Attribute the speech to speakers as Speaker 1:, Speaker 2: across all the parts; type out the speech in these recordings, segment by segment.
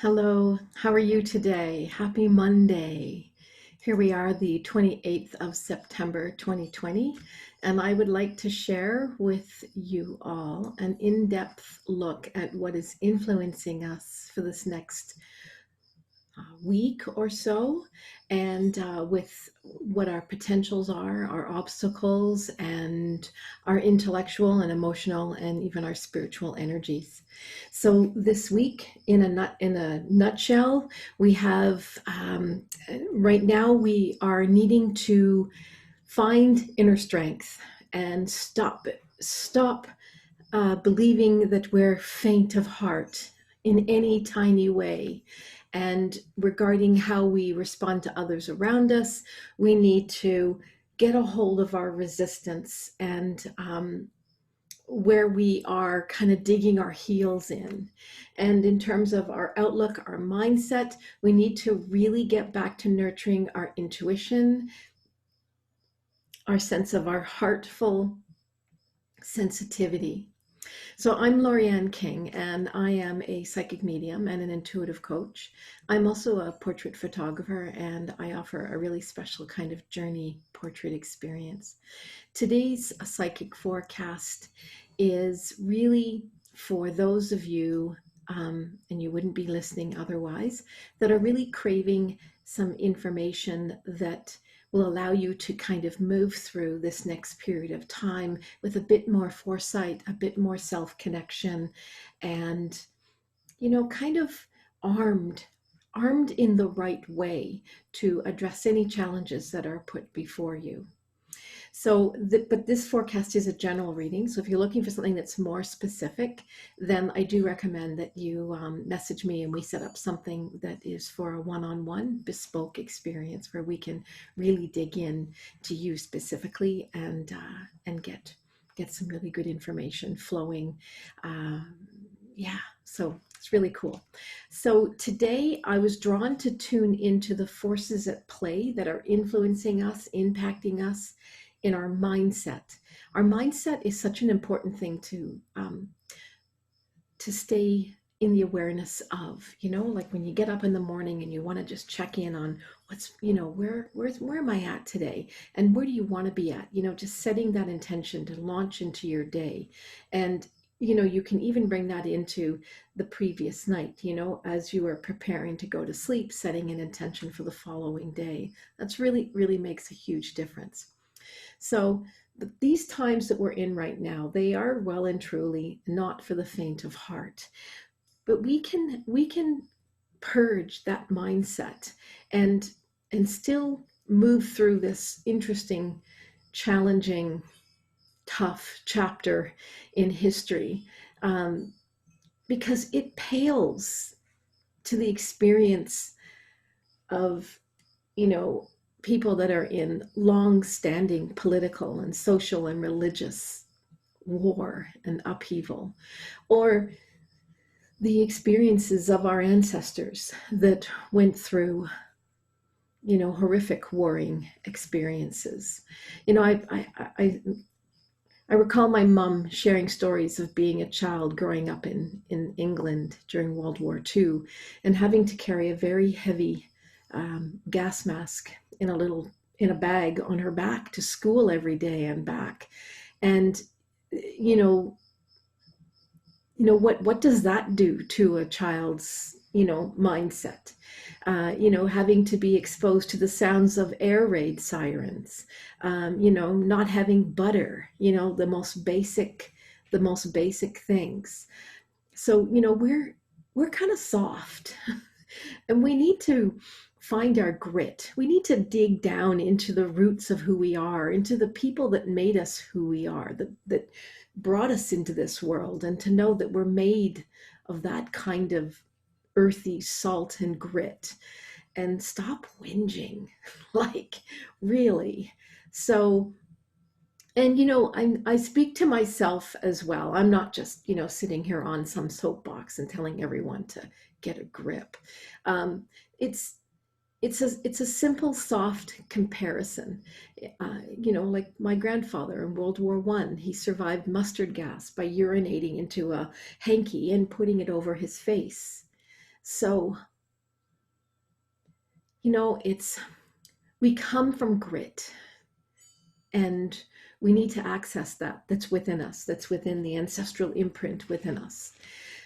Speaker 1: Hello, how are you today? Happy Monday. Here we are, the 28th of September 2020, and I would like to share with you all an in-depth look at what is influencing us for this next week or so, and with what our potentials are, our obstacles, and our intellectual and emotional, and even our spiritual energies. So this week, in a nutshell, we have right now we are needing to find inner strength and stop believing that we're faint of heart in any tiny way. And regarding how we respond to others around us, we need to get a hold of our resistance and where we are kind of digging our heels in. And in terms of our outlook, our mindset, we need to really get back to nurturing our intuition, our sense of our heartful sensitivity. So I'm Laurie Anne King, and I am a psychic medium and an intuitive coach. I'm also a portrait photographer, and I offer a really special kind of journey portrait experience. Today's psychic forecast is really for those of you, and you wouldn't be listening otherwise, that are really craving some information that will allow you to kind of move through this next period of time with a bit more foresight, a bit more self-connection, and, kind of armed armed in the right way to address any challenges that are put before you. But this forecast is a general reading. So if you're looking for something that's more specific, then I do recommend that you message me and we set up something that is for a one-on-one bespoke experience where we can really dig in to you specifically and get some really good information flowing. Yeah, so it's really cool. So today I was drawn to tune into the forces at play that are influencing us, impacting us in our mindset. Our mindset is such an important thing to stay in the awareness of, like when you get up in the morning and you want to just check in on what's, where am I at today? And where do you want to be at? Just setting that intention to launch into your day. And you can even bring that into the previous night, as you are preparing to go to sleep, setting an intention for the following day. That's really, really makes a huge difference. So these times that we're in right now, they are well and truly not for the faint of heart. But we can purge that mindset and still move through this interesting, challenging, tough chapter in history, because it pales to the experience of, people that are in long-standing political and social and religious war and upheaval, or the experiences of our ancestors that went through, horrific warring experiences. I recall my mom sharing stories of being a child growing up in England during World War II and having to carry a very heavy gas mask in a bag on her back to school every day and back. And what does that do to a child's mindset? Having to be exposed to the sounds of air raid sirens, not having butter, the most basic things. So we're kind of soft. And we need to find our grit. We need to dig down into the roots of who we are, into the people that made us who we are, that brought us into this world, and to know that we're made of that kind of earthy salt and grit, and stop whinging. Like, really. So, and I speak to myself as well. I'm not just sitting here on some soapbox and telling everyone to get a grip. Um, it's it's a simple, soft comparison. Like my grandfather in World War One, he survived mustard gas by urinating into a hanky and putting it over his face. So, you know, we come from grit, and we need to access that that's within us, that's within the ancestral imprint within us.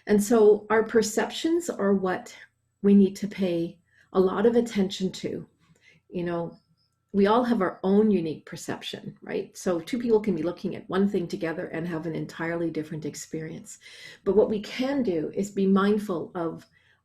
Speaker 1: And so our perceptions are what we need to pay a lot of attention to. You know, we all have our own unique perception, right? So two people can be looking at one thing together and have an entirely different experience. But what we can do is be mindful of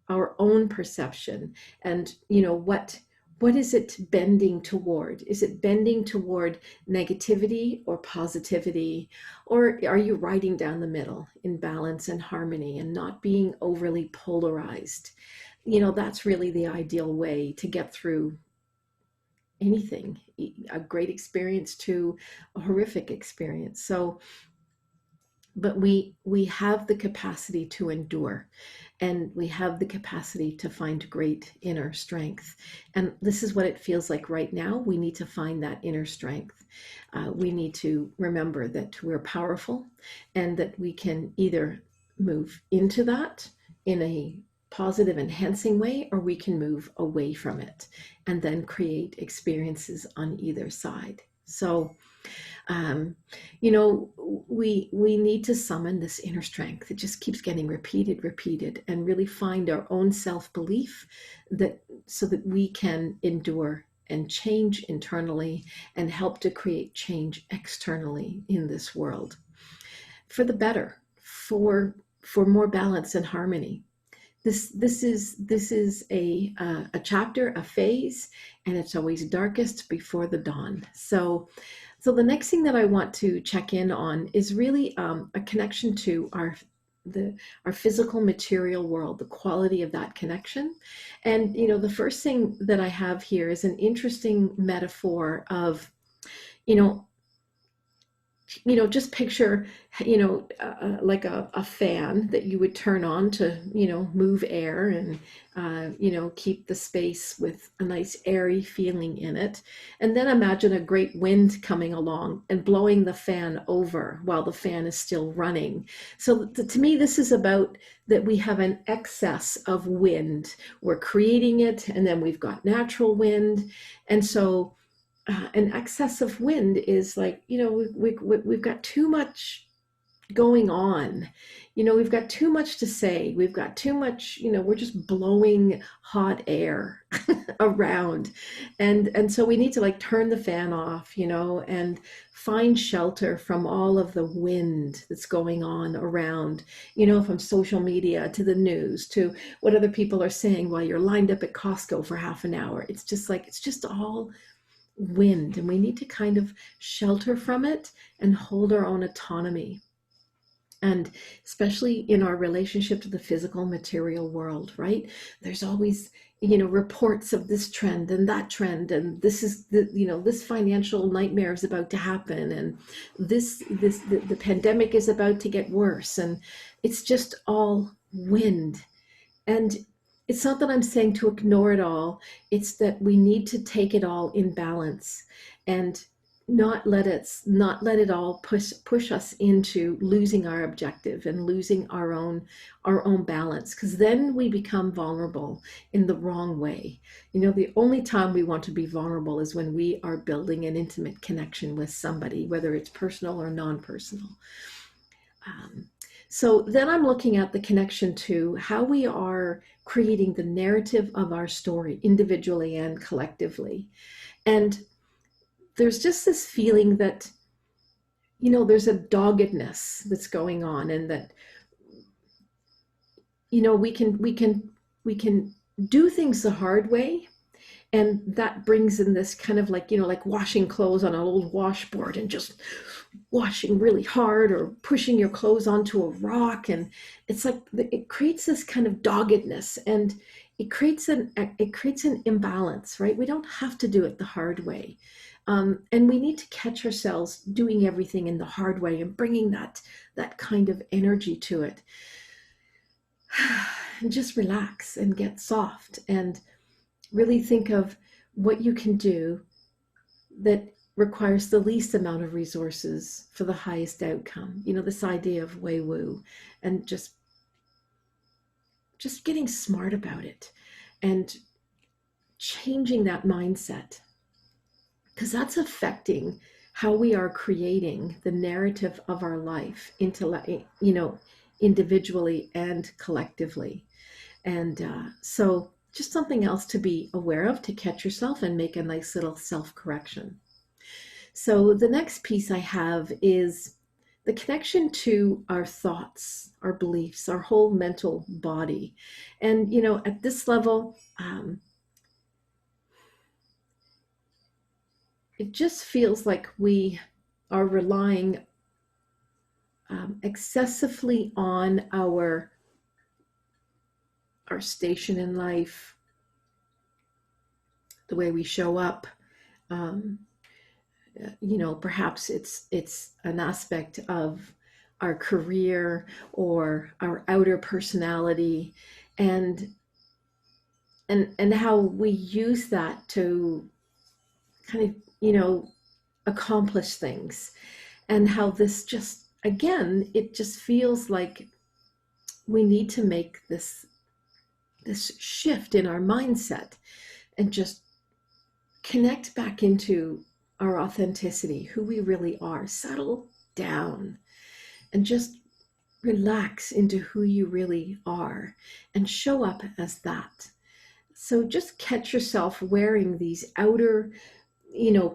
Speaker 1: our own perception, and, you know, what is it bending toward? Is it bending toward negativity or positivity? Or are you riding down the middle in balance and harmony and not being overly polarized? You know, that's really the ideal way to get through anything, a great experience to a horrific experience. So, but we have the capacity to endure, and we have the capacity to find great inner strength. And this is what it feels like right now. We need to find that inner strength. We need to remember that we're powerful, and that we can either move into that in a positive, enhancing way, or we can move away from it and then create experiences on either side. So, um, you know, we need to summon this inner strength. It just keeps getting repeated, and really find our own self-belief, that so that we can endure and change internally and help to create change externally in this world for the better, for more balance and harmony. This is a chapter, a phase, and it's always darkest before the dawn. So the next thing that I want to check in on is really a connection to our physical material world, the quality of that connection. And, you know, the first thing that I have here is an interesting metaphor of, you know, just picture, like a fan that you would turn on to, move air and, keep the space with a nice airy feeling in it. And then imagine a great wind coming along and blowing the fan over while the fan is still running. So to me, this is about that we have an excess of wind. We're creating it, and then we've got natural wind. And so an excess of wind is like, we've got too much going on. We've got too much to say. We've got too much, we're just blowing hot air around. And so we need to like turn the fan off, and find shelter from all of the wind that's going on around, from social media to the news to what other people are saying while you're lined up at Costco for half an hour. It's just like, it's just all wind, and we need to kind of shelter from it and hold our own autonomy. And especially in our relationship to the physical material world, right? There's always, reports of this trend and that trend, and this is this financial nightmare is about to happen, and the pandemic is about to get worse, and it's just all wind. And it's not that I'm saying to ignore it all, it's that we need to take it all in balance, and not let it all push us into losing our objective and losing our own balance, because then we become vulnerable in the wrong way. The only time we want to be vulnerable is when we are building an intimate connection with somebody, whether it's personal or non-personal. So then I'm looking at the connection to how we are creating the narrative of our story individually and collectively. And there's just this feeling that, there's a doggedness that's going on, and that, we can do things the hard way, and that brings in this kind of like, like washing clothes on an old washboard and just washing really hard, or pushing your clothes onto a rock. And it's like it creates this kind of doggedness, and it creates an imbalance, right? We don't have to do it the hard way. And we need to catch ourselves doing everything in the hard way and bringing that kind of energy to it. And just relax and get soft, and really think of what you can do that requires the least amount of resources for the highest outcome. This idea of Wei Wu, and just just getting smart about it and changing that mindset, because that's affecting how we are creating the narrative of our life individually and collectively. And so just something else to be aware of, to catch yourself and make a nice little self-correction. So the next piece I have is the connection to our thoughts, our beliefs, our whole mental body. And, at this level, it just feels like we are relying excessively on our station in life, the way we show up. Perhaps it's an aspect of our career or our outer personality, and how we use that to kind of accomplish things, and how this just, again, it just feels like we need to make this shift in our mindset and just connect back into our authenticity, who we really are. Settle down and just relax into who you really are and show up as that. So just catch yourself wearing these outer,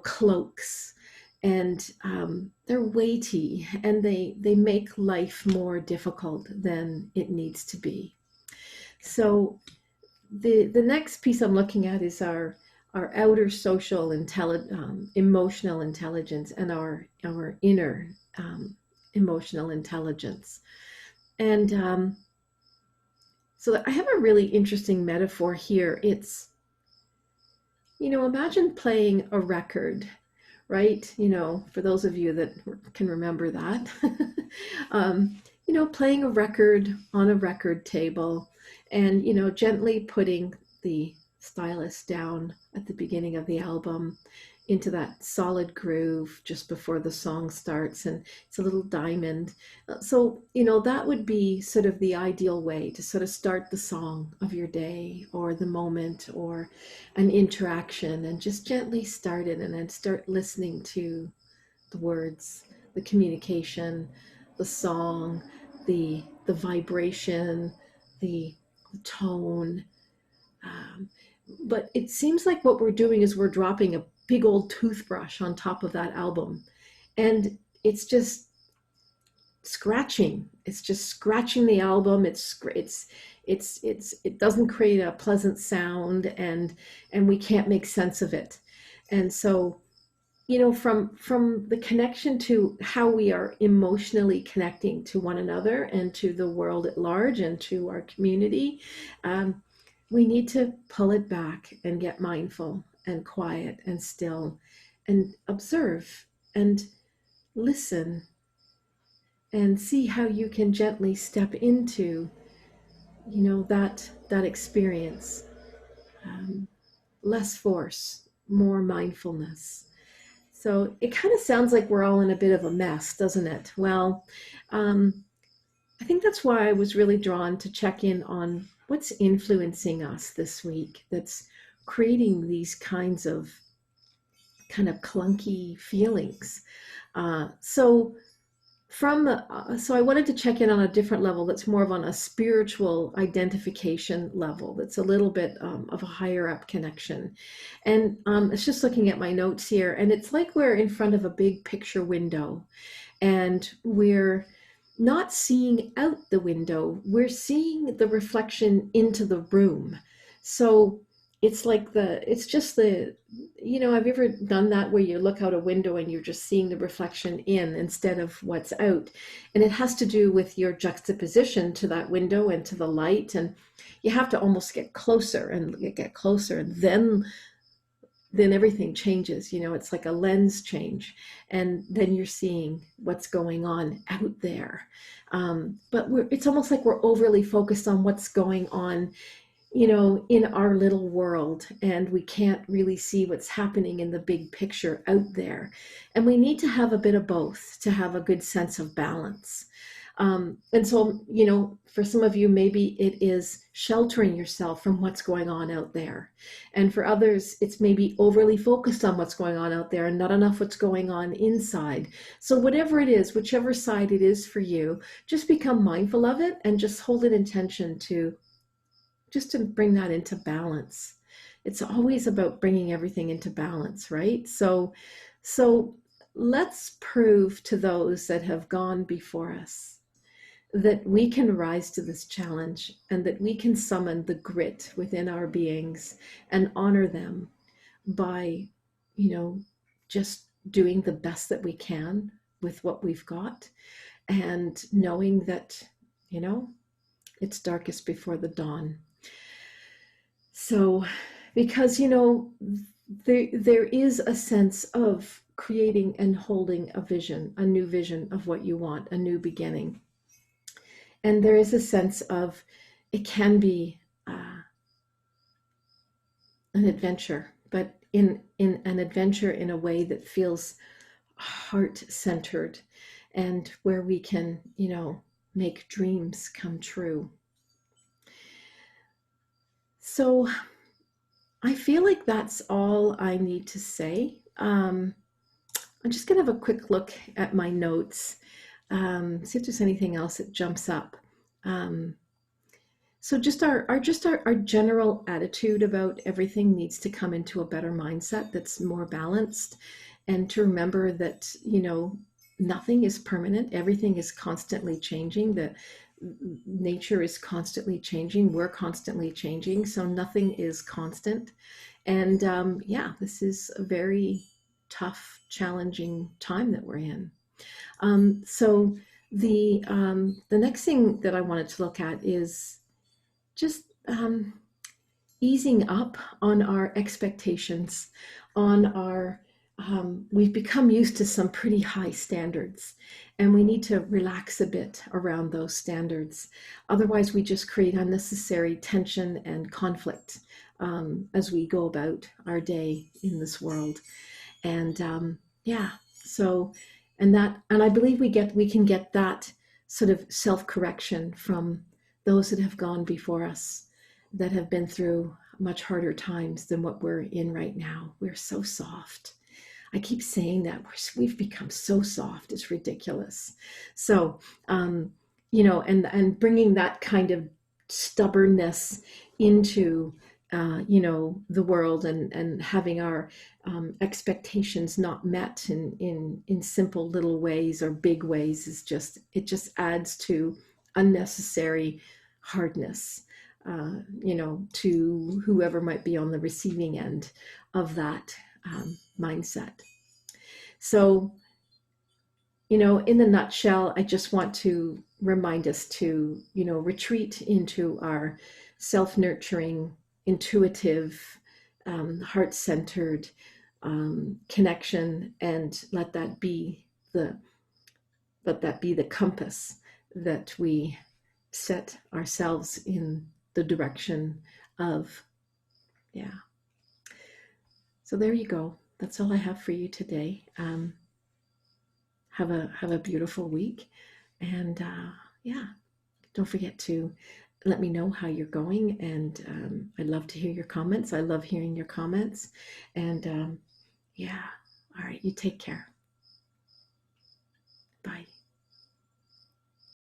Speaker 1: cloaks, and they're weighty, and they make life more difficult than it needs to be. So the next piece I'm looking at is our outer social emotional intelligence, and our inner emotional intelligence. And so I have a really interesting metaphor here. It's, imagine playing a record, right? For those of you that can remember that, playing a record on a record table, and, gently putting the stylus down at the beginning of the album into that solid groove just before the song starts, and it's a little diamond. So, that would be sort of the ideal way to sort of start the song of your day or the moment or an interaction, and just gently start it, and then start listening to the words, the communication, the song, the vibration, the tone. But it seems like what we're doing is we're dropping a big old toothbrush on top of that album, and it's just scratching. It's just scratching the album. It doesn't create a pleasant sound, and we can't make sense of it. And so, from the connection to how we are emotionally connecting to one another and to the world at large and to our community, we need to pull it back and get mindful and quiet and still and observe and listen and see how you can gently step into, that experience. Less force, more mindfulness. So it kind of sounds like we're all in a bit of a mess, doesn't it? Well, I think that's why I was really drawn to check in on what's influencing us this week, that's creating these kinds of kind of clunky feelings. So I wanted to check in on a different level that's more of on a spiritual identification level, that's a little bit of a higher up connection. And it's just looking at my notes here, and it's like we're in front of a big picture window, and we're not seeing out the window, we're seeing the reflection into the room. So it's like have you ever done that, where you look out a window and you're just seeing the reflection in instead of what's out? And it has to do with your juxtaposition to that window and to the light, and you have to almost get closer and then everything changes. It's like a lens change, and then you're seeing what's going on out there. But it's almost like we're overly focused on what's going on, in our little world, and we can't really see what's happening in the big picture out there. And we need to have a bit of both to have a good sense of balance. And so, for some of you, maybe it is sheltering yourself from what's going on out there. And for others, it's maybe overly focused on what's going on out there and not enough what's going on inside. So, whatever it is, whichever side it is for you, just become mindful of it and just hold an intention to bring that into balance. It's always about bringing everything into balance, right? So let's prove to those that have gone before us that we can rise to this challenge and that we can summon the grit within our beings and honor them by, you know, just doing the best that we can with what we've got and knowing that, it's darkest before the dawn. So, because, there is a sense of creating and holding a vision, a new vision of what you want, a new beginning. And there is a sense of it can be an adventure, but in an adventure in a way that feels heart-centered and where we can, make dreams come true. So I feel like that's all I need to say. I'm just going to have a quick look at my notes, see if there's anything else that jumps up. So just our general attitude about everything needs to come into a better mindset that's more balanced, and to remember that, nothing is permanent. Everything is constantly changing. The nature is constantly changing. We're constantly changing. So nothing is constant. And this is a very tough, challenging time that we're in. So the next thing that I wanted to look at is just easing up on our expectations, on our we've become used to some pretty high standards, and we need to relax a bit around those standards. Otherwise, we just create unnecessary tension and conflict as we go about our day in this world. And so and I believe we can get that sort of self-correction from those that have gone before us, that have been through much harder times than what we're in right now. We're so soft. I keep saying that we've become so soft. It's ridiculous. So, and bringing that kind of stubbornness into, the world, and having our expectations not met in simple little ways or big ways it just adds to unnecessary hardness, to whoever might be on the receiving end of that mindset. So, in the nutshell, I just want to remind us to, retreat into our self-nurturing, intuitive, heart-centered connection, and let that be the compass that we set ourselves in the direction of. Yeah. So there you go. That's all I have for you today. Have a beautiful week, and don't forget to let me know how you're going. And I'd love to hear your comments. I love hearing your comments. And all right, you take care. Bye.